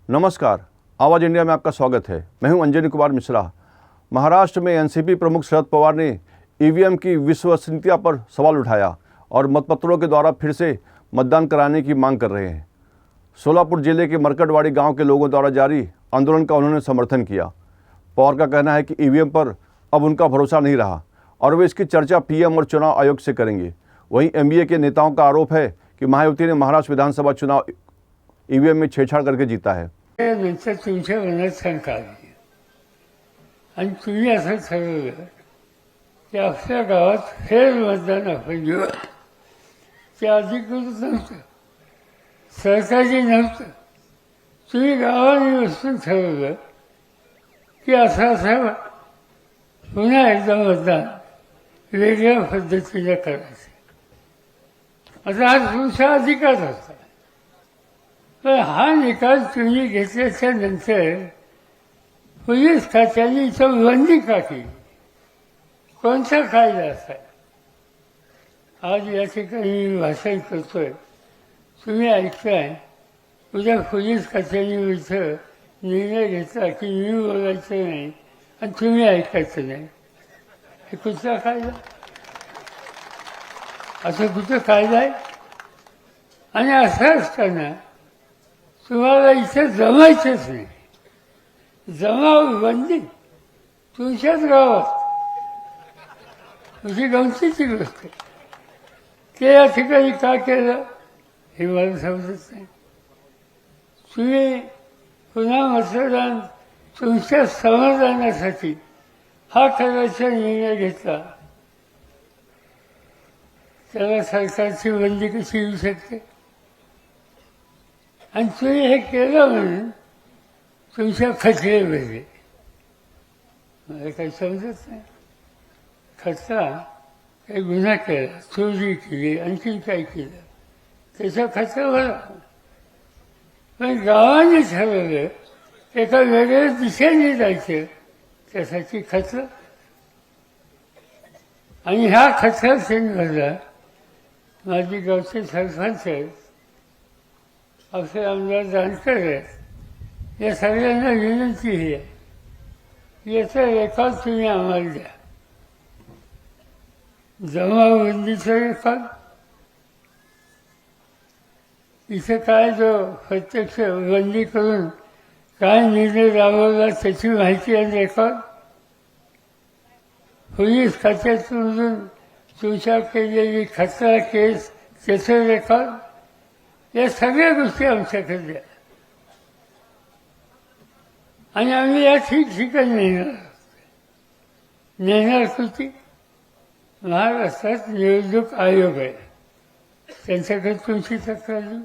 नमस्कार, आवाज़ इंडिया में आपका स्वागत है। मैं हूं अंजनी कुमार मिश्रा। महाराष्ट्र में एनसीपी प्रमुख शरद पवार ने ईवीएम की विश्वसनीयता पर सवाल उठाया और मतपत्रों के द्वारा फिर से मतदान कराने की मांग कर रहे हैं। सोलापुर जिले के मरकटवाड़ी गांव के लोगों द्वारा जारी आंदोलन का उन्होंने समर्थन किया। पवार का कहना है कि ईवीएम पर अब उनका भरोसा नहीं रहा और वे इसकी चर्चा पीएम और चुनाव आयोग से करेंगे। वहीं एमबीए के नेताओं का आरोप है कि महायुति ने महाराष्ट्र विधानसभा चुनाव ईवीएम में छेड़छाड़ करके जीता है। नंतर तुमच्या मनात शंका आली आणि तुम्ही असं ठरवलं की आपल्या गावात फेर मतदान आपण घेऊ. ते अधिकृत नव्हतं, सरकारी नव्हतं. तुम्ही गावाने बसून ठरवलं की असं पुन्हा एकदा मतदान वेगळ्या पद्धतीने करायचं. आता हा तुमचा अधिकार होता, पण हा निकाल तुम्ही घेतल्याच्या नंतर पोलीस खात्याने इथं बंदी का केली? कोणता कायदा असा? आज या ठिकाणी मी भाषण करतोय, तुम्ही ऐकताय. उद्या पोलीस खात्याने इथं निर्णय घेतला की मी बोलायचं नाही आणि तुम्ही ऐकायचं नाही. हे कुठला कायदा? असं कुठं कायदा आहे? आणि असं असताना तुम्हाला इथं जमायचंच नाही. जमाव बंदी तुमच्याच गावात, तुझी गमतीची गोष्ट आहे. ते या ठिकाणी का केलं हे मला समजत नाही. तुम्ही पुन्हा मतदान तुमच्या समाधानासाठी हा करायचा निर्णय घेतला, त्याला सरकारची बंदी कशी येऊ शकते? आणि तुम्ही हे केलं म्हणून तुमच्या खचले बसले. मला काही समजत नाही. खचला, काही गुन्हा केला, चोरी केली, आणखी काय केलं, त्याचा खचला बरा. पण गावाने ठरवलं एका वेगळ्या दिशेने जायचं, त्यासाठी खचलं. आणि ह्या खचला सेंटरला माझी गावचे सरपंच आहेत, आपले आमदार जानकर आहेत, या सगळ्यांना विनंती आहे, याचा रेकॉर्ड तुम्ही आम्हाला द्या. जमावबंदीचा रेकॉर्ड, इथं काय जो प्रत्यक्ष बंदी करून काय निर्णय राबवला त्याची माहिती आणि रेकॉर्ड, पोलीस खात्यातून तुमच्या केलेली खतरा केस त्याचं रेकॉर्ड, या सगळ्या गोष्टी आमच्याकडे द्या. आणि आम्ही या ठिकठिकाणी नेणार कृती. महाराष्ट्रात निवडणूक आयोग आहे, त्यांच्याकडे तुमची तक्रार देऊ,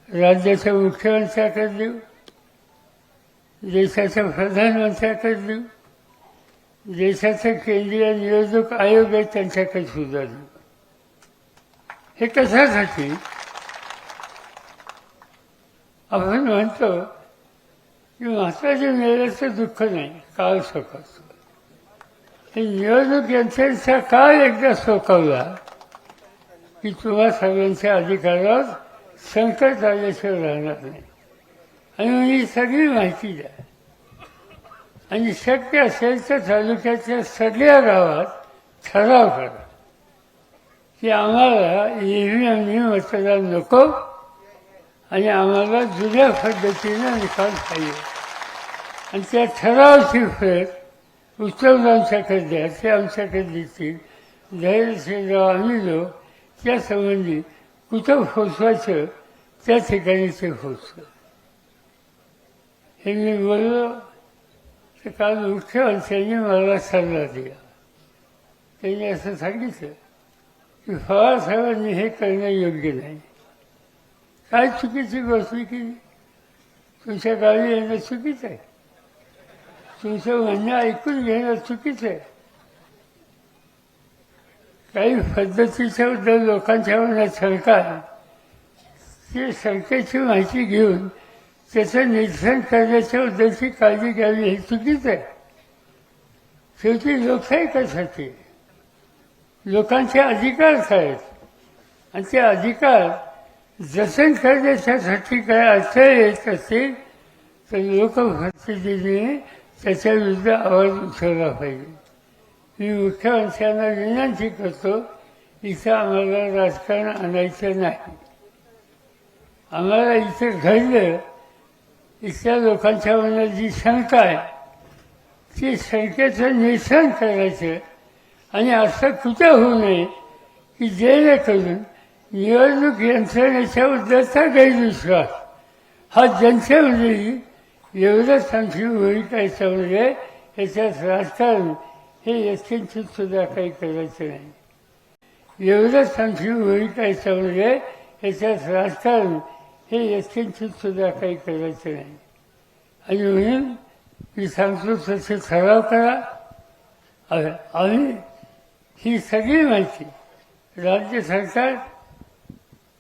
राज्याच्या मुख्यमंत्र्याकडे देऊ, देशाच्या प्रधानमंत्र्याकडे देऊ, देशाचा केंद्रीय निवडणूक आयोग आहे त्यांच्याकडे सुद्धा देऊ. हे कशासाठी? आपण म्हणतो की महाराष्ट्राच्या मेल्याचं दुःख नाही, काळ सोकावतो. हे निवडणूक यंत्रणेचा काळ एकदा सोकावला की तुम्हा सगळ्यांच्या अधिकारावर संकट आल्याशिवाय राहणार नाही. आणि ही सगळी माहिती द्या. आणि शक्य असेल तर तालुक्याच्या सगळ्या गावात ठराव करा की आम्हाला ईव्हीएमनी मतदान नको आणि आम्हाला जुन्या पद्धतीनं निकाल पाहिजे. आणि त्या ठरावाची फेर उत्तम आमच्याकडे द्या, ते आमच्याकडे देतील. धैर्यशीलराव आम्ही लोक त्यासंबंधी कुठं पोचवायचं त्या ठिकाणी ते पोचलं. हे मी बोललो तर काल मुख्यमंत्र्यांनी मला सल्ला दिला. त्यांनी असं सांगितलं की पवार साहेबांनी हे करणं योग्य नाही. काय चुकीची गोष्ट केली? तुमच्या गावी येणं चुकीचं आहे, तुमचं म्हणणं ऐकून घेणं चुकीचं आहे. काही पद्धतीच्या बद्दल लोकांच्या मनात शंका आहे, ती शंकेची माहिती घेऊन त्याचं निरसन करण्याच्या बद्दलची काळजी घ्यावी, हे चुकीचं आहे. शेवटी लोकशाही कशासाठी? लोकांचे अधिकार आहेत आणि ते अधिकार जतन करण्यासाठी काय अर्थ येत असतील तर लोकप्रतिनिधीने त्याच्या विरुद्ध आवाज उठवला पाहिजे. मी मुख्यमंत्र्यांना विनंती करतो, इथं आम्हाला राजकारण आणायचं नाही. आम्हाला इथं घडलं, इथल्या लोकांच्या मनात जी शंका आहे ती शंकेचं निरसन करायचं आणि असं कुठं होऊ नये की जेणेकरून निवडणूक यंत्रणेच्याबद्दलचा गैरविश्वास हा जनतेमध्येही एवढंच आमची भूमिका याच्यामध्ये याच्यात राजकारण हे यत्किंचित सुद्धा काही करायचं नाही. एवढंच आमची भूमिका याच्यामध्ये याच्यात राजकारण हे यत्किंचित सुद्धा काही करायचं नाही. आणि म्हणून मी सांगतो तसे ठराव करा. आम्ही ही सगळी माहिती राज्य सरकार,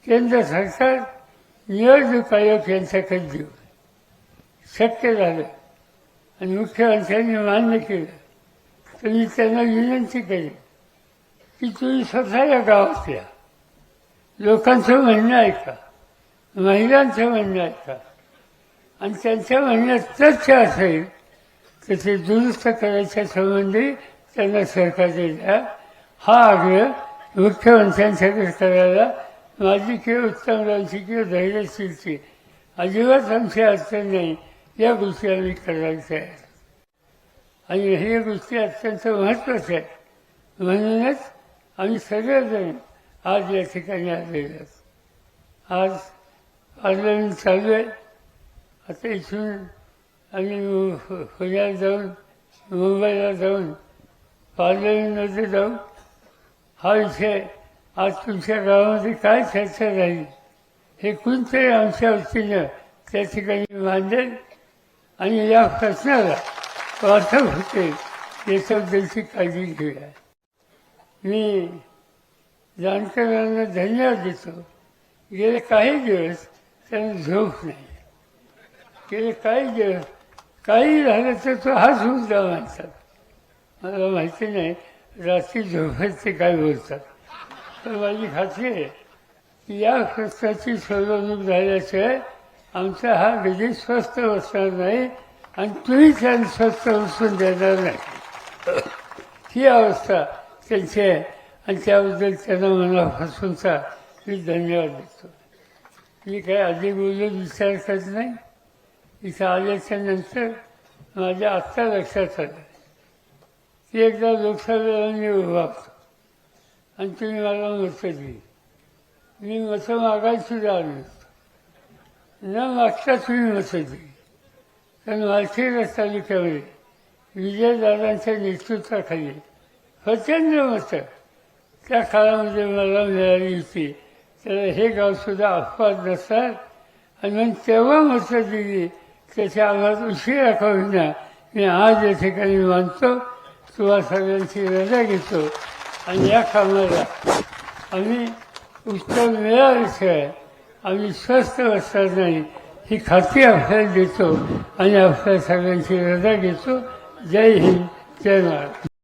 केंद्र सरकार, निवडणूक आयोग यांच्याकडे देऊ. शक्य झालं आणि मुख्यमंत्र्यांनी मान्य केलं तर मी त्यांना विनंती करेन की तुम्ही स्वतः या गावात या, लोकांचं म्हणणं ऐका, महिलांचं म्हणणं ऐका आणि त्यांच्या म्हणण्यात तथ्य असेल तर ते दुरुस्त करायच्या संबंधी त्यांना सरकारने द्या. हा आग्रह मुख्यमंत्र्यांच्याकडे करायला माझी किंवा उत्तमरावची किंवा धैर्यशीलची अजिबात आमची अडचण नाही. या गोष्टी आम्ही करायला तयार आणि हे गोष्टी अत्यंत महत्त्वाच्या आहेत. म्हणूनच आम्ही सगळेजण आज या ठिकाणी आलेलो आहोत. आज पार्लमेंट चालू आहे. आता इथून आम्ही पुण्यात जाऊन, मुंबईला जाऊन पार्लमेंटमध्ये जाऊ. हा विषय आज तुमच्या गावामध्ये काय चर्चा राहील हे कोणतरी आमच्या वतीनं त्या ठिकाणी मांडेल आणि या प्रश्नाला वाटप होते याच्याबद्दलची काळजी घेऊया. मी जाणकारांना धन्यवाद देतो. गेले काही दिवस त्यांना झोप नाही. गेले काही दिवस काही झालं तर तो हाच मुद्दा मानतात. मला माहिती नाही रात्री झोपेत ते काय बोलतात, पण माझी खात्री आहे की या प्रश्नाची सोडवणूक झाल्याशिवाय आमचा हा विधी स्वस्थ बसणार नाही आणि तुम्ही त्यांना स्वस्थ बसून देणार नाही. ही अवस्था त्यांची आहे आणि त्याबद्दल त्यांना मनापासूनचा मी धन्यवाद देतो. मी काय अधिक बोलून विचार करत नाही. इथं आल्याच्या नंतर माझ्या आत्ता लक्षात आलं की एकदा लोकसभेला मी उभा होतो आणि तुम्ही मला मतं दिली. मी मतं मागायला सुद्धा आलो होतो. न मागता तुम्ही मतं दिली. कारण माळशिरस तालुक्यामध्ये विजयदादांच्या नेतृत्वाखाली प्रचंड मतं त्या काळामध्ये मला मिळाली होती. त्याला हे गावसुद्धा अपवाद नसतात आणि मग तेव्हा मतं दिली. त्याच्या आम्हाला उशिरा का होईना मी आज या ठिकाणी मानतो. तुम्हा सगळ्यांची रजा घेतो आणि या कामाला आम्ही उत्तर मिळाल्याशिवाय आम्ही स्वस्थ बसणार नाही ही खात्री आपल्याला देतो आणि आपल्या सगळ्यांची रजा घेतो. जय हिंद, जय महाराष्ट्र.